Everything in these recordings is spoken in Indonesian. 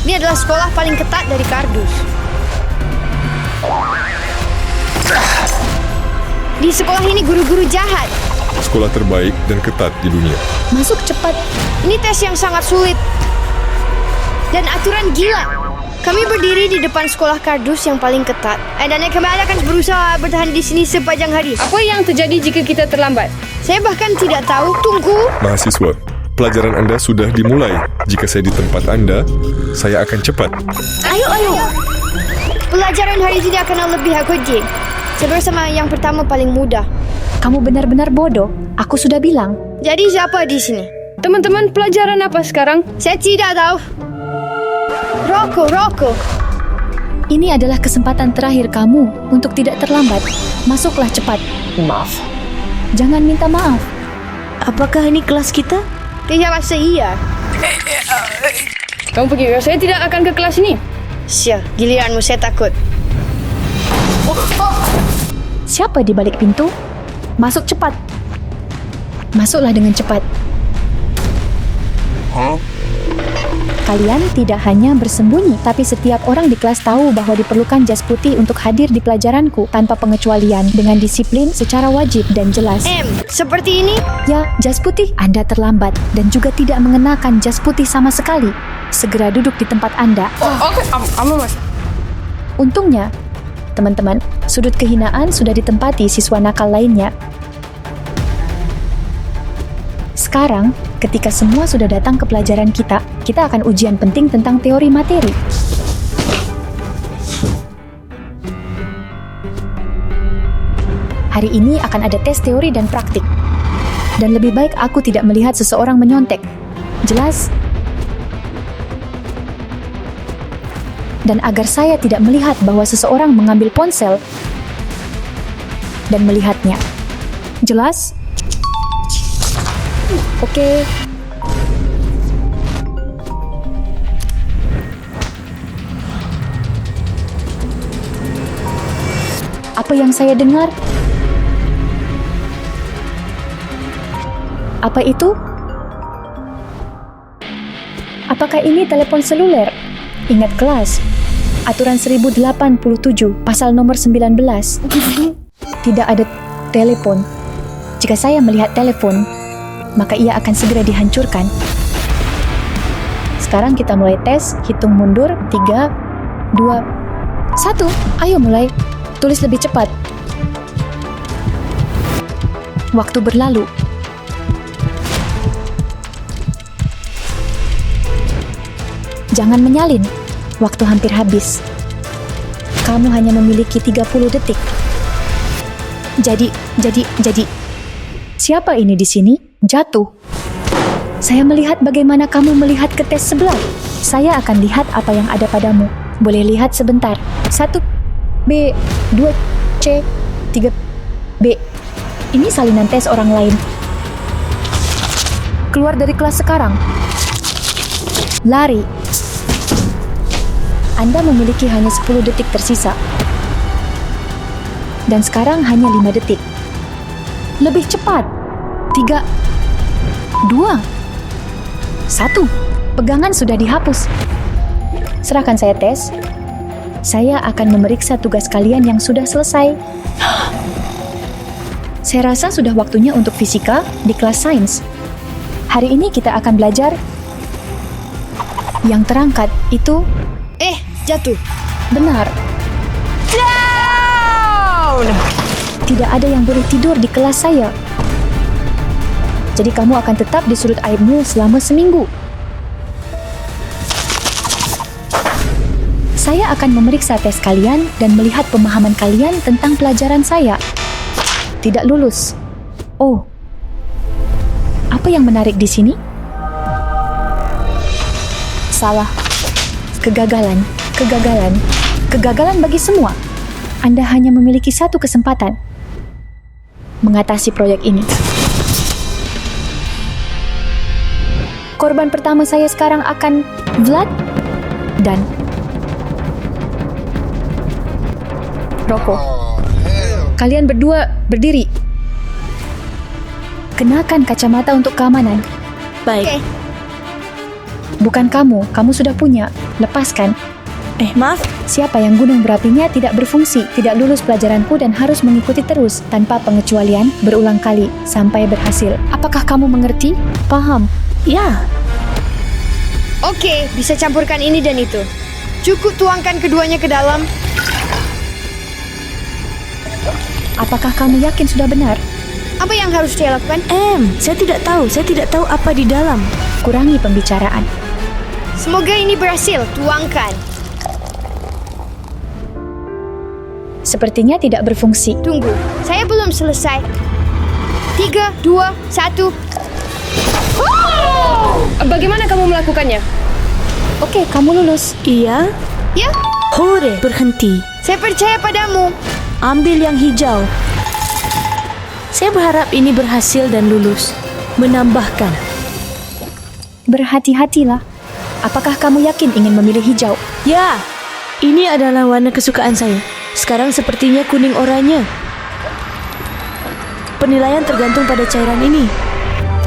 Ini adalah sekolah paling ketat dari kardus. Di sekolah ini guru-guru jahat. Sekolah terbaik dan ketat di dunia. Masuk cepat. Ini tes yang sangat sulit. Dan aturan gila. Kami berdiri di depan sekolah kardus yang paling ketat. Dan kami akan berusaha bertahan di sini sepanjang hari. Apa yang terjadi jika kita terlambat? Saya bahkan tidak tahu. Tunggu. Mahasiswa, pelajaran Anda sudah dimulai. Jika saya di tempat Anda, saya akan cepat. Ayo. Pelajaran hari ini akan lebih akujing. Saya bersama yang pertama paling mudah. Kamu benar-benar bodoh. Aku sudah bilang. Jadi siapa di sini? Teman-teman, pelajaran apa sekarang? Saya tidak tahu. Rokok. Ini adalah kesempatan terakhir kamu untuk tidak terlambat. Masuklah cepat. Maaf. Jangan minta maaf. Apakah ini kelas kita? Tidak rasa iya. Kamu pergi. Saya tidak akan ke kelas ini. Sial, giliranmu, saya takut. Siapa di balik pintu? Masuk cepat. Masuklah dengan cepat. Kalian tidak hanya bersembunyi, tapi setiap orang di kelas tahu bahwa diperlukan jas putih untuk hadir di pelajaranku tanpa pengecualian, dengan disiplin secara wajib dan jelas. Seperti ini? Ya, jas putih. Anda terlambat dan juga tidak mengenakan jas putih sama sekali. Segera duduk di tempat Anda. Oke, Mas. Untungnya, teman-teman, sudut kehinaan sudah ditempati siswa nakal lainnya. Sekarang, ketika semua sudah datang ke pelajaran kita akan ujian penting tentang teori materi. Hari ini akan ada tes teori dan praktik. Dan lebih baik aku tidak melihat seseorang menyontek. Jelas? Dan agar saya tidak melihat bahwa seseorang mengambil ponsel dan melihatnya. Jelas? Oke. Apa yang saya dengar? Apa itu? Apakah ini telepon seluler? Ingat kelas. Aturan 1087, pasal nomor 19. Tidak ada telepon. Jika saya melihat telepon, maka ia akan segera dihancurkan. Sekarang kita mulai tes. Hitung mundur. 3, 2, 1. Ayo mulai. Tulis lebih cepat. Waktu berlalu. Jangan menyalin. Waktu hampir habis. Kamu hanya memiliki 30 detik. Jadi. Siapa ini di sini? Jatuh. Saya melihat bagaimana kamu melihat ke tes sebelah. Saya akan lihat apa yang ada padamu. Boleh lihat sebentar. 1 B, 2 C, 3 B. Ini salinan tes orang lain. Keluar dari kelas sekarang. Lari. Anda memiliki hanya 10 detik tersisa. Dan sekarang hanya 5 detik. Lebih cepat. 3, 2, 1. Pegangan sudah dihapus. Serahkan saya tes. Saya akan memeriksa tugas kalian yang sudah selesai. Saya rasa sudah waktunya untuk fisika di kelas sains. Hari ini kita akan belajar. Yang terangkat itu... Jatuh. Benar. Down! Tidak ada yang boleh tidur di kelas saya. Jadi kamu akan tetap di sudut aibmu selama seminggu. Saya akan memeriksa tes kalian dan melihat pemahaman kalian tentang pelajaran saya. Tidak lulus. Oh. Apa yang menarik di sini? Salah. Kegagalan bagi semua. Anda hanya memiliki satu kesempatan mengatasi proyek ini. Korban pertama saya sekarang akan Vlad dan Roko. Kalian berdua berdiri. Kenakan kacamata untuk keamanan. Baik. Bukan kamu sudah punya. Lepaskan. Maaf. Siapa yang gunung berapinya tidak berfungsi, tidak lulus pelajaranku dan harus mengikuti terus, tanpa pengecualian, berulang kali, sampai berhasil. Apakah kamu mengerti? Paham? Ya. Oke, bisa campurkan ini dan itu. Cukup tuangkan keduanya ke dalam. Apakah kamu yakin sudah benar? Apa yang harus saya lakukan? Saya tidak tahu. Saya tidak tahu apa di dalam. Kurangi pembicaraan. Semoga ini berhasil. Tuangkan. Sepertinya tidak berfungsi. Tunggu, saya belum selesai. 3, 2, 1. Bagaimana kamu melakukannya? Oke, kamu lulus. Iya. Ya, Hore. Berhenti. saya percaya padamu. Ambil yang hijau. Saya berharap ini berhasil dan lulus. Menambahkan. Berhati-hatilah. Apakah kamu yakin ingin memilih hijau? Ya. Ini adalah warna kesukaan saya. Sekarang sepertinya kuning oranye. Penilaian tergantung pada cairan ini.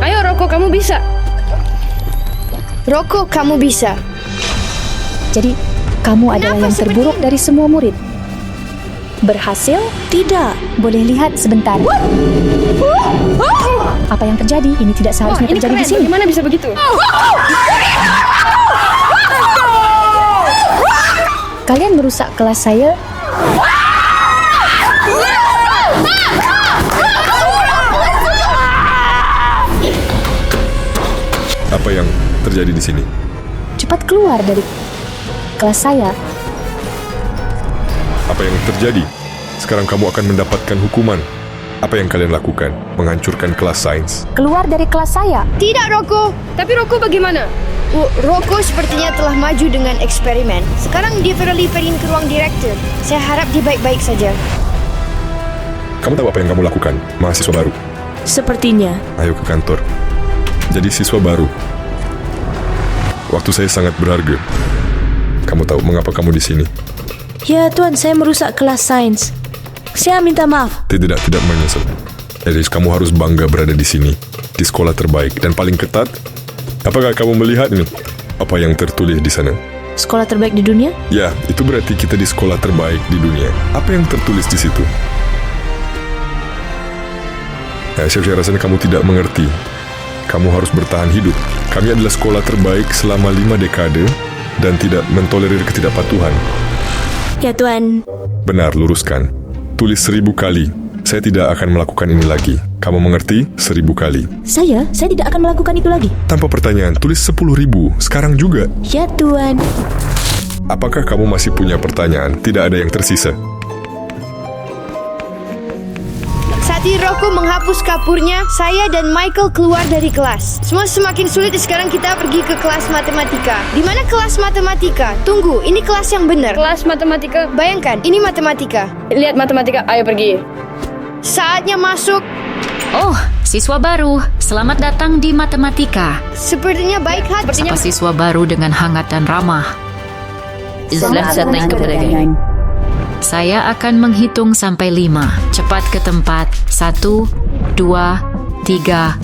Ayo, Roko, kamu bisa. Roko, kamu bisa. Jadi, kamu adalah Kenapa yang terburuk seperti- dari semua murid. Berhasil? Tidak. Boleh lihat sebentar. Apa yang terjadi? Ini tidak Wah, seharusnya ini terjadi keren. di sini. Bagaimana bisa begitu? Kalian merusak kelas saya. Apa yang terjadi di sini? Cepat keluar dari kelas saya. Apa yang terjadi? Sekarang kamu akan mendapatkan hukuman. Apa yang kalian lakukan? Menghancurkan kelas sains. Keluar dari kelas saya. Tidak, Roko. Tapi Roko bagaimana? Roko sepertinya telah maju dengan eksperimen. Sekarang dia verliverin ke ruang direktur. Saya harap dia baik-baik saja. Kamu tahu apa yang kamu lakukan? Mahasiswa baru. Sepertinya. Ayo ke kantor. Jadi siswa baru. Waktu saya sangat berharga. Kamu tahu mengapa kamu di sini? Ya Tuan, saya merusak kelas sains. Saya minta maaf. Tidak menyesal. Jadi kamu harus bangga berada di sini, di sekolah terbaik dan paling ketat. Apakah kamu melihat ini? Apa yang tertulis di sana? Sekolah terbaik di dunia? Ya, itu berarti kita di sekolah terbaik di dunia. Apa yang tertulis di situ? Saya rasanya kamu tidak mengerti. Kamu harus bertahan hidup. Kami adalah sekolah terbaik selama 5 dekade dan tidak mentolerir ketidakpatuhan. Ya Tuan. Benar, luruskan. Tulis 1000 kali. Saya tidak akan melakukan ini lagi. Kamu mengerti? 1000 kali. Saya tidak akan melakukan itu lagi. Tanpa pertanyaan, tulis 10.000. Sekarang juga. Ya Tuan. Apakah kamu masih punya pertanyaan? Tidak ada yang tersisa. Saat Roko menghapus kapurnya, saya dan Michael keluar dari kelas. Semua semakin sulit. Sekarang kita pergi ke kelas matematika. Di mana kelas matematika? Tunggu, ini kelas yang benar. Kelas matematika. Bayangkan, ini matematika. Lihat matematika, ayo pergi. Saatnya masuk. Oh, siswa baru. Selamat datang di matematika. Sepertinya baik hati. Sapa siswa baru dengan hangat dan ramah. Selamat datang kepada geng. Saya akan menghitung sampai 5. Cepat ke tempat. 1, 2, 3,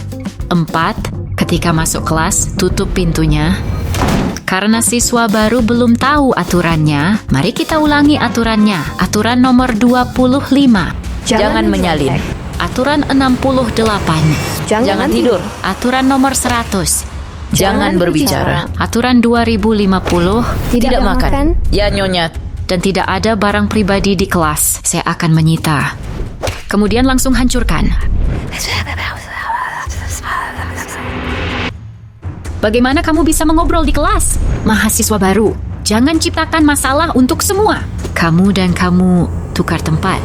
4. Ketika masuk kelas, tutup pintunya. Karena siswa baru belum tahu aturannya, mari kita ulangi aturannya. Aturan nomor 25. Jangan menyalin. Aturan 68. Jangan tidur. Aturan nomor 100. Jangan berbicara. Aturan 2050. Tidak makan. Ya Nyonya. Dan tidak ada barang pribadi di kelas. Saya akan menyita. Kemudian langsung hancurkan. Bagaimana kamu bisa mengobrol di kelas? Mahasiswa baru. Jangan ciptakan masalah untuk semua. Kamu dan kamu tukar tempat.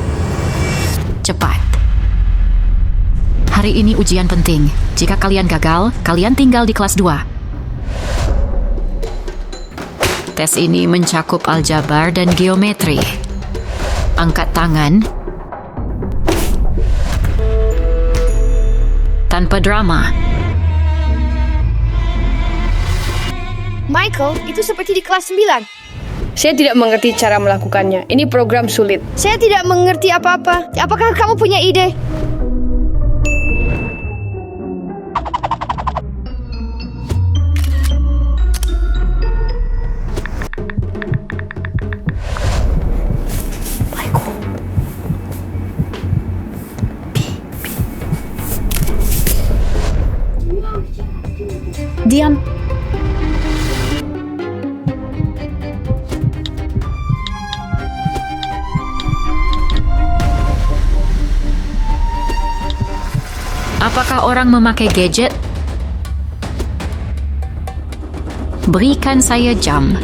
Cepat. Hari ini ujian penting. Jika kalian gagal, kalian tinggal di kelas 2. Tes ini mencakup aljabar dan geometri. Angkat tangan. Tanpa drama. Michael, itu seperti di kelas 9. Saya tidak mengerti cara melakukannya. Ini program sulit. Saya tidak mengerti apa-apa. Apakah kamu punya ide? Apakah orang memakai gadget? Berikan saya jam.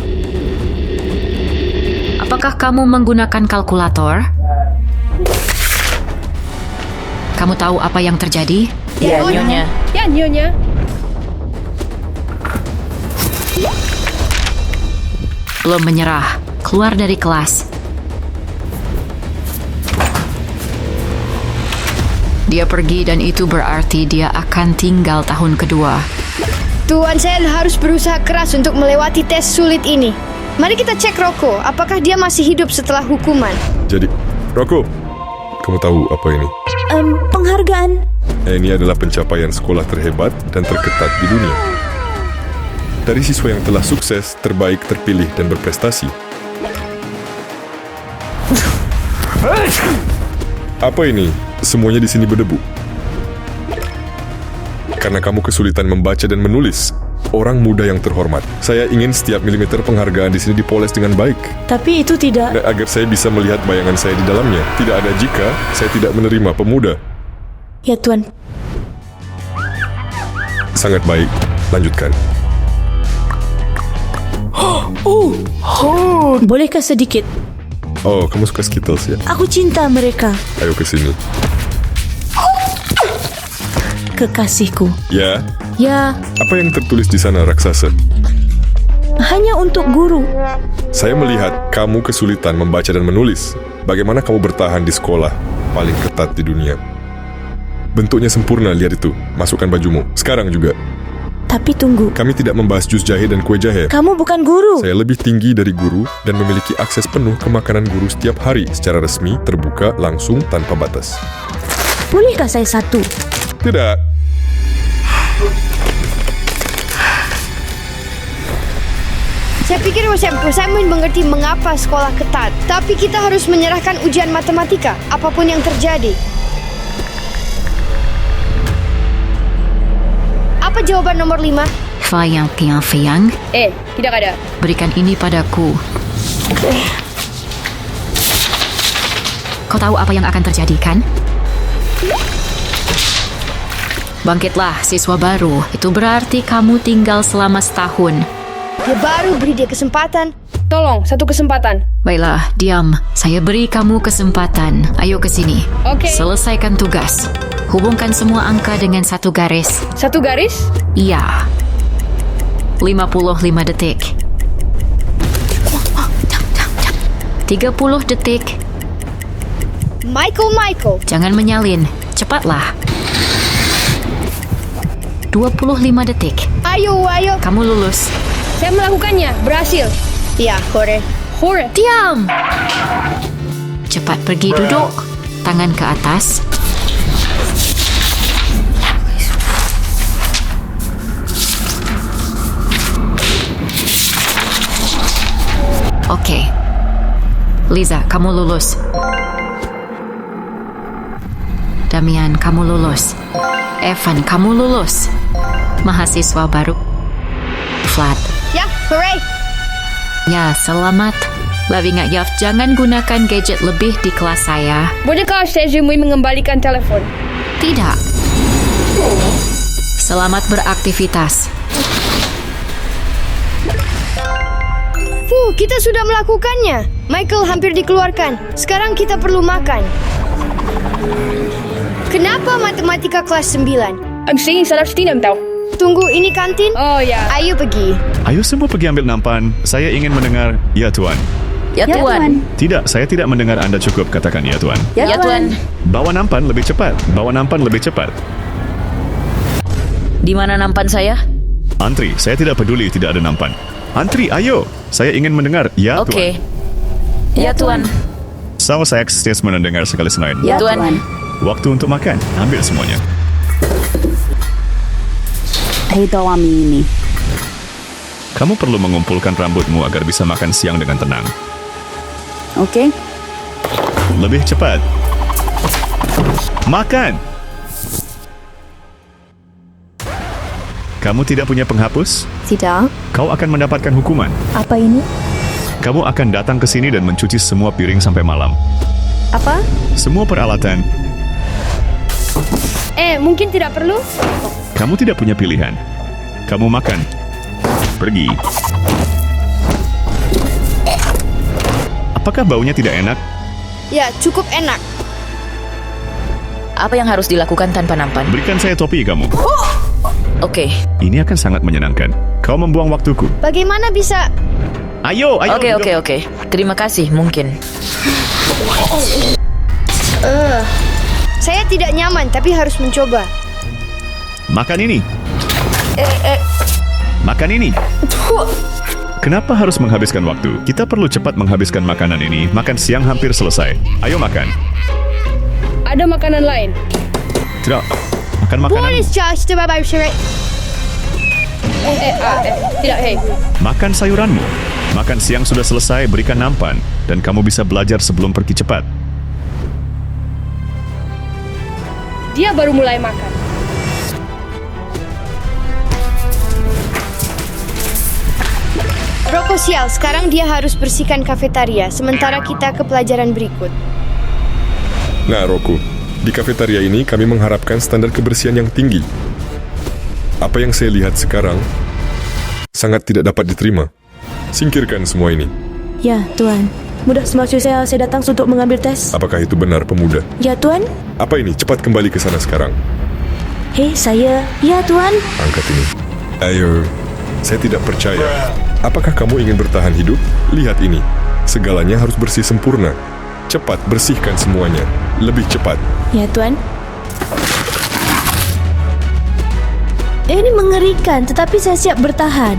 Apakah kamu menggunakan kalkulator? Kamu tahu apa yang terjadi? Ya, Nyonya. Ya, Nyonya. Belum menyerah. Keluar dari kelas. Dia pergi dan itu berarti dia akan tinggal tahun kedua. Tuan, saya harus berusaha keras untuk melewati tes sulit ini. Mari kita cek Rocco, apakah dia masih hidup setelah hukuman? Jadi, Rocco, kamu tahu apa ini? Penghargaan. Ini adalah pencapaian sekolah terhebat dan terketat di dunia. Dari siswa yang telah sukses, terbaik, terpilih, dan berprestasi. Apa ini? Semuanya di sini berdebu. Karena kamu kesulitan membaca dan menulis. Orang muda yang terhormat. Saya ingin setiap milimeter penghargaan di sini dipoles dengan baik. Tapi itu tidak... Dan agar saya bisa melihat bayangan saya di dalamnya. Tidak ada jika saya tidak menerima pemuda. Ya, Tuan. Sangat baik. Lanjutkan. Bolehkah sedikit? Oh, kamu suka Skittles ya? Aku cinta mereka. Ayo ke sini. Kekasihku. Ya, Ya, apa yang tertulis di sana, raksasa? hanya untuk guru. Saya melihat kamu kesulitan membaca dan menulis. Bagaimana kamu bertahan di sekolah paling ketat di dunia? Bentuknya sempurna, lihat itu. Masukkan bajumu. Sekarang juga. Tapi tunggu. Kami tidak membahas jus jahe dan kue jahe. Kamu bukan guru. Saya lebih tinggi dari guru dan memiliki akses penuh ke makanan guru setiap hari secara resmi, terbuka, langsung, tanpa batas. Bolehkah saya satu? Tidak. Saya pikir saya mengerti mengapa sekolah ketat. Tapi kita harus menyerahkan ujian matematika, apapun yang terjadi. Apa jawaban nomor 5? Fayang. Tidak ada. Berikan ini padaku. Kau tahu apa yang akan terjadi, kan? Bangkitlah, siswa baru. Itu berarti kamu tinggal selama setahun. Dia baru beri dia kesempatan. Tolong, satu kesempatan. Baiklah, diam. Saya beri kamu kesempatan. Ayo ke sini. Oke. Selesaikan tugas. Hubungkan semua angka dengan satu garis. Satu garis? Iya. 55 detik. 30 detik. Michael. Jangan menyalin. Cepatlah. 25 detik. Ayo. Kamu lulus. Saya melakukannya. Berhasil. Ya, Hore. Diam. Cepat pergi duduk. Tangan ke atas. Oke. Liza, kamu lulus. Damian, kamu lulus. Evan, kamu lulus. Mahasiswa baru. Flat. Ya, hooray. Ya, selamat. Lavinga Yaf, jangan gunakan gadget lebih di kelas saya. Bolehkah saya Zimui mengembalikan telepon? Tidak. Selamat beraktivitas. Kita sudah melakukannya. Michael hampir dikeluarkan. Sekarang kita perlu makan. Kenapa matematika kelas 9? I'm singing salah setinam tau. Tunggu, ini kantin? Oh ya. Ayo pergi. Ayo semua pergi ambil nampan. Saya ingin mendengar, ya Tuan. Ya, Tuan. Tidak, saya tidak mendengar Anda cukup katakan ya Tuan. Ya, Tuan. Bawa nampan lebih cepat. Bawa nampan lebih cepat. Di mana nampan saya? Antri, saya tidak peduli tidak ada nampan. Antri, ayo. Saya ingin mendengar, ya Tuan. Oke. Ya, Tuan. Sawa saya akses mendengar sekali selain. Ya, Tuan. Waktu untuk makan. Ambil semuanya. Kamu perlu mengumpulkan rambutmu agar bisa makan siang dengan tenang. Oke. Lebih cepat. Makan! Kamu tidak punya penghapus? Tidak. Kau akan mendapatkan hukuman. Apa ini? Kamu akan datang ke sini dan mencuci semua piring sampai malam. Apa? Semua peralatan. Mungkin tidak perlu? Kamu tidak punya pilihan. Kamu makan. Pergi. Apakah baunya tidak enak? Ya, cukup enak. Apa yang harus dilakukan tanpa nampan? Berikan saya topi kamu. Oke. Ini akan sangat menyenangkan. Kau membuang waktuku. Bagaimana bisa... Ayo. Oke. Terima kasih, mungkin. Saya tidak nyaman, tapi harus mencoba. Makan ini. Makan ini. Kenapa harus menghabiskan waktu? Kita perlu cepat menghabiskan makanan ini. Makan siang hampir selesai. Ayo makan. Ada makanan lain. Tidak. Makan makanan. Bonus charge to my shirt. Tidak, Makan sayuranmu. Makan siang sudah selesai, berikan nampan. Dan kamu bisa belajar sebelum pergi cepat. Dia baru mulai makan. Roko sial, sekarang dia harus bersihkan kafetaria, sementara kita ke pelajaran berikut. Nah, Roku, di kafetaria ini kami mengharapkan standar kebersihan yang tinggi. Apa yang saya lihat sekarang sangat tidak dapat diterima. Singkirkan semua ini. Ya, Tuan. Mudah semaksud saya datang untuk mengambil tes. Apakah itu benar, pemuda? Ya, Tuan. Apa ini? Cepat kembali ke sana sekarang. Hei, saya. Ya, Tuan. Angkat ini. Ayo, saya tidak percaya. Apakah kamu ingin bertahan hidup? Lihat ini. Segalanya harus bersih sempurna. Cepat bersihkan semuanya. Lebih cepat. Ya, Tuan. Ini mengerikan, tetapi saya siap bertahan.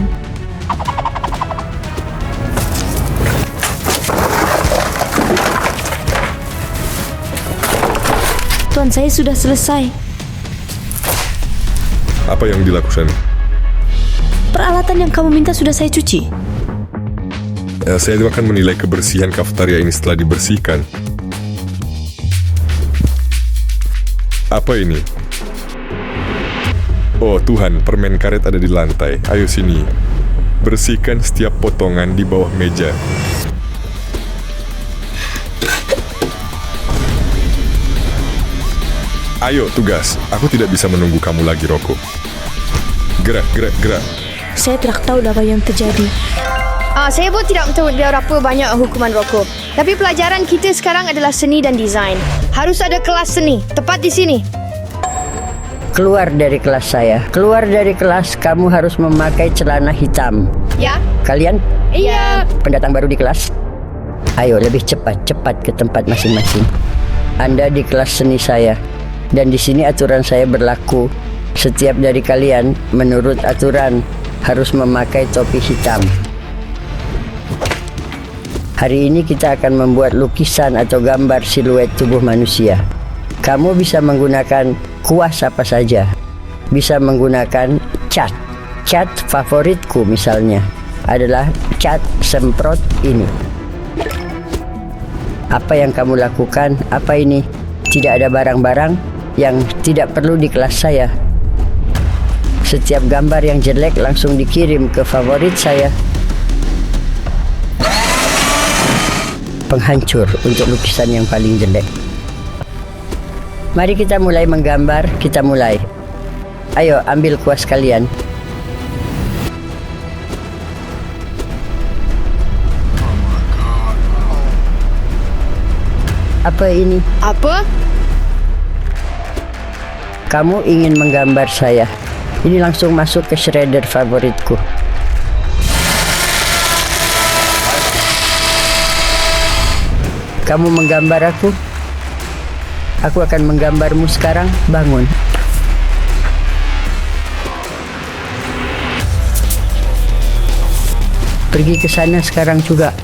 Tuan, saya sudah selesai. Apa yang dilakukan? Peralatan yang kamu minta sudah saya cuci. Saya akan menilai kebersihan kafetaria ini setelah dibersihkan. Apa ini? Oh Tuhan, permen karet ada di lantai. Ayo sini. Bersihkan setiap potongan di bawah meja. Ayo, tugas. Aku tidak bisa menunggu kamu lagi, Roko. Gerak. Saya tidak tahu apa yang terjadi. Saya pun tidak tahu berapa banyak hukuman Roko. Tapi pelajaran kita sekarang adalah seni dan desain. Harus ada kelas seni, tepat di sini. Keluar dari kelas saya. Keluar dari kelas, kamu harus memakai celana hitam. Ya? Kalian? Iya. Pendatang baru di kelas? Ayo, lebih cepat ke tempat masing-masing. Anda di kelas seni saya. Dan di sini aturan saya berlaku. Setiap dari kalian, menurut aturan, harus memakai topi hitam. Hari ini kita akan membuat lukisan atau gambar siluet tubuh manusia. Kamu bisa menggunakan kuas apa saja. Bisa menggunakan cat. Cat favoritku misalnya adalah cat semprot ini. Apa yang kamu lakukan? Apa ini? Tidak ada barang-barang yang tidak perlu di kelas saya. Setiap gambar yang jelek langsung dikirim ke favorit saya. Penghancur untuk lukisan yang paling jelek. Mari kita mulai menggambar, kita mulai. Ayo, ambil kuas kalian. Apa ini? Apa? Kamu ingin menggambar saya. Ini langsung masuk ke shredder favoritku. Kamu menggambar aku? Aku akan menggambarmu sekarang. Bangun. Pergi ke sana sekarang juga.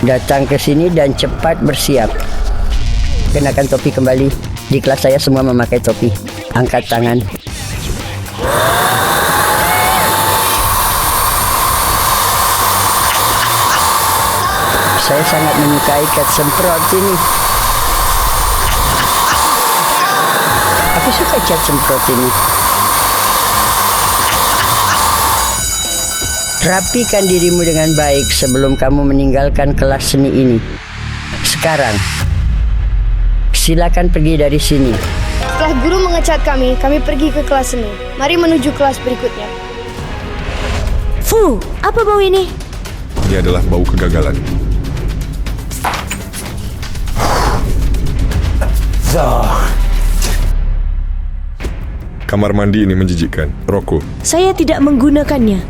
Datang ke sini dan cepat bersiap. Kenakan topi kembali. Di kelas saya semua memakai topi. Angkat tangan. Saya sangat menyukai cat semprot ini. Aku suka cat semprot ini. Rapikan dirimu dengan baik sebelum kamu meninggalkan kelas seni ini. Sekarang, silakan pergi dari sini. Setelah Setelah guru mengecat kami pergi ke kelas seni. Mari menuju kelas berikutnya. Fuh, apa bau ini? Ini adalah bau kegagalan. Kamar mandi ini menjijikkan. Roko, Saya tidak menggunakannya.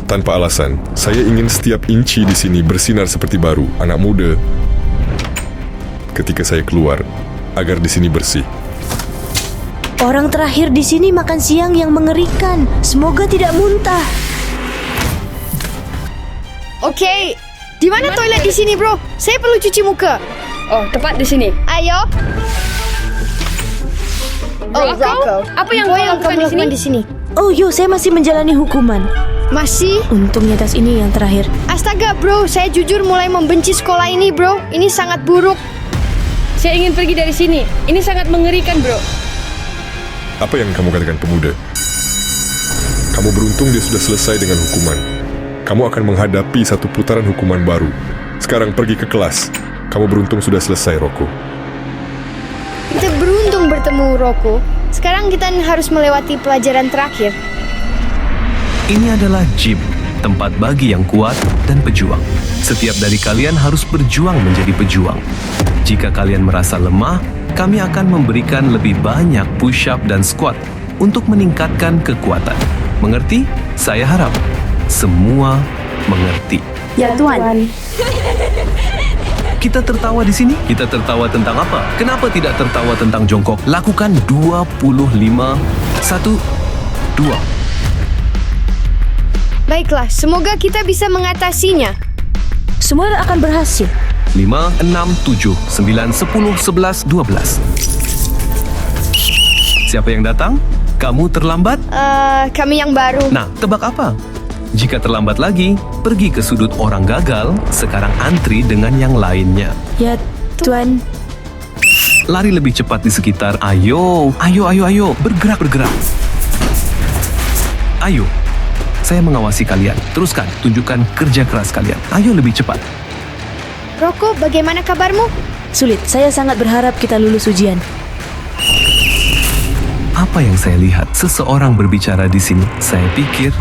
tanpa alasan, saya ingin setiap inci di sini bersinar seperti baru, anak muda. Ketika saya keluar, agar di sini bersih. Orang terakhir di sini makan siang yang mengerikan. Semoga tidak muntah. Oke, di mana toilet di sini, bro? Saya perlu cuci muka. Oh, tepat di sini. Ayo. Oh, Rocco. Apa yang Apa kau yang lakukan kamu lakukan di sini? Oh, saya masih menjalani hukuman. Masih? Untungnya tes ini yang terakhir. Astaga, bro. Saya jujur mulai membenci sekolah ini, bro. Ini sangat buruk. Saya ingin pergi dari sini. Ini sangat mengerikan, bro. Apa yang kamu katakan, pemuda? Kamu beruntung dia sudah selesai dengan hukuman. Kamu akan menghadapi satu putaran hukuman baru. Sekarang pergi ke kelas. Kamu beruntung sudah selesai, Rocco. Kita beruntung bertemu, Rocco. Sekarang kita harus melewati pelajaran terakhir. Ini adalah gym, tempat bagi yang kuat dan pejuang. Setiap dari kalian harus berjuang menjadi pejuang. Jika kalian merasa lemah, kami akan memberikan lebih banyak push-up dan squat untuk meningkatkan kekuatan. Mengerti? Saya harap semua mengerti. Ya Tuan. Kita tertawa di sini? Kita tertawa tentang apa? Kenapa tidak tertawa tentang jongkok? Lakukan 25. 1, 2. Baiklah, semoga kita bisa mengatasinya. Semua akan berhasil. 5, 6, 7, 9, 10, 11, 12. Siapa yang datang? Kamu terlambat? Kami yang baru. Nah, tebak apa? Jika terlambat lagi, pergi ke sudut orang gagal, sekarang antri dengan yang lainnya. Ya, Tuan. Lari lebih cepat di sekitar. Ayo, bergerak. Ayo, saya mengawasi kalian. Teruskan, tunjukkan kerja keras kalian. Ayo lebih cepat. Rocco, bagaimana kabarmu? Sulit, saya sangat berharap kita lulus ujian. Apa yang saya lihat? Seseorang berbicara di sini. Saya pikir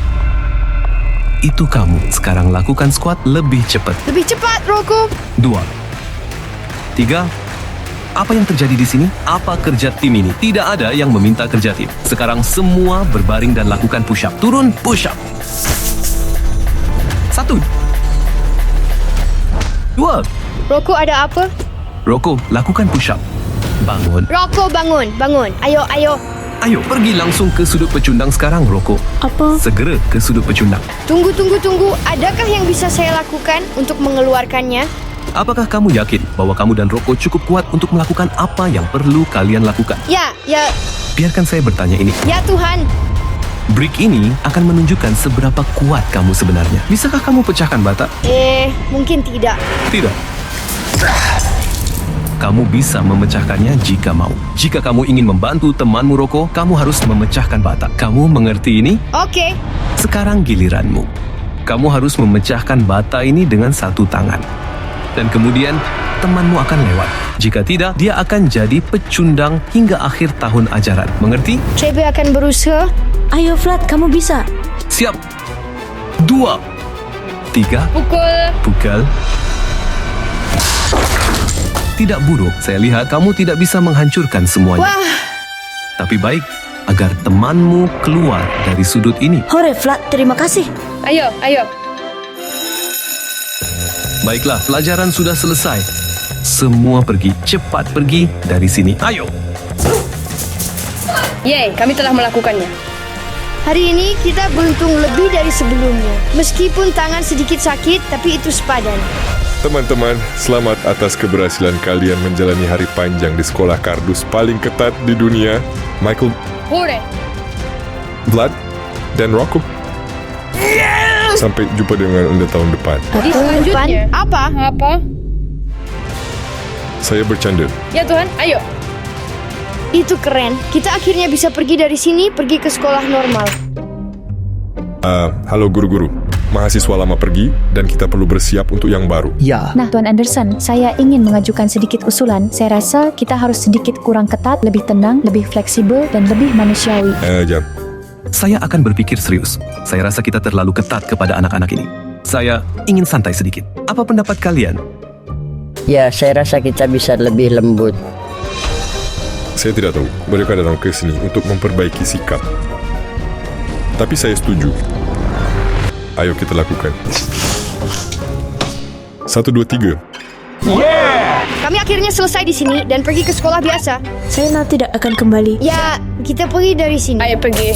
itu kamu. Sekarang lakukan squat lebih cepat. Lebih cepat, Rocco. 2, 3. Apa yang terjadi di sini? Apa kerja tim ini? Tidak ada yang meminta kerja tim. Sekarang semua berbaring dan lakukan push up. Turun, push up. 1, 2. Rocco, ada apa? Rocco, lakukan push up. Bangun. Rocco, bangun. Ayo. Ayo, pergi langsung ke sudut pecundang sekarang, Rocco. Apa? Segera ke sudut pecundang. Tunggu. Adakah yang bisa saya lakukan untuk mengeluarkannya? Apakah kamu yakin bahwa kamu dan Rocco cukup kuat untuk melakukan apa yang perlu kalian lakukan? Ya. Biarkan saya bertanya ini. Ya, Tuhan. Brick ini akan menunjukkan seberapa kuat kamu sebenarnya. Bisakah kamu pecahkan bata? Mungkin tidak. Tidak. Kamu bisa memecahkannya jika mau. Jika kamu ingin membantu temanmu Rocco, kamu harus memecahkan bata. Kamu mengerti ini? Oke. Sekarang giliranmu. Kamu harus memecahkan bata ini dengan satu tangan. Dan kemudian temanmu akan lewat. Jika tidak, dia akan jadi pecundang hingga akhir tahun ajaran. Mengerti? Trebe akan berusaha. Ayo, Flat, kamu bisa. Siap. 2, 3. Pukul. Tidak buruk, saya lihat kamu tidak bisa menghancurkan semuanya. Wah. Tapi baik, agar temanmu keluar dari sudut ini. Hore, Flat, terima kasih. Ayo. Baiklah, pelajaran sudah selesai. Semua pergi, cepat pergi dari sini. Ayo. Yeay, kami telah melakukannya. Hari ini kita beruntung lebih dari sebelumnya. Meskipun tangan sedikit sakit, tapi itu sepadan. Teman-teman, selamat atas keberhasilan kalian menjalani hari panjang di sekolah kardus paling ketat di dunia. Michael, Hore. Vlad, dan Rocco. Sampai jumpa dengan Anda tahun depan. Di selanjutnya. Apa? Saya bercanda. Ya Tuhan, ayo. Itu keren. Kita akhirnya bisa pergi dari sini, pergi ke sekolah normal. Halo guru-guru. Mahasiswa lama pergi dan kita perlu bersiap untuk yang baru. Ya. Nah, Tuan Anderson, saya ingin mengajukan sedikit usulan. Saya rasa kita harus sedikit kurang ketat, lebih tenang, lebih fleksibel, dan lebih manusiawi. Jam. Saya akan berpikir serius. Saya rasa kita terlalu ketat kepada anak-anak ini. Saya ingin santai sedikit. Apa pendapat kalian? Ya, saya rasa kita bisa lebih lembut. Saya tidak tahu mereka datang ke sini untuk memperbaiki sikap. Tapi saya setuju. Ayo kita lakukan. 1, 2, 3. Kami akhirnya selesai di sini dan pergi ke sekolah biasa. Saya tidak akan kembali. Ya, kita pergi dari sini. Ayo pergi.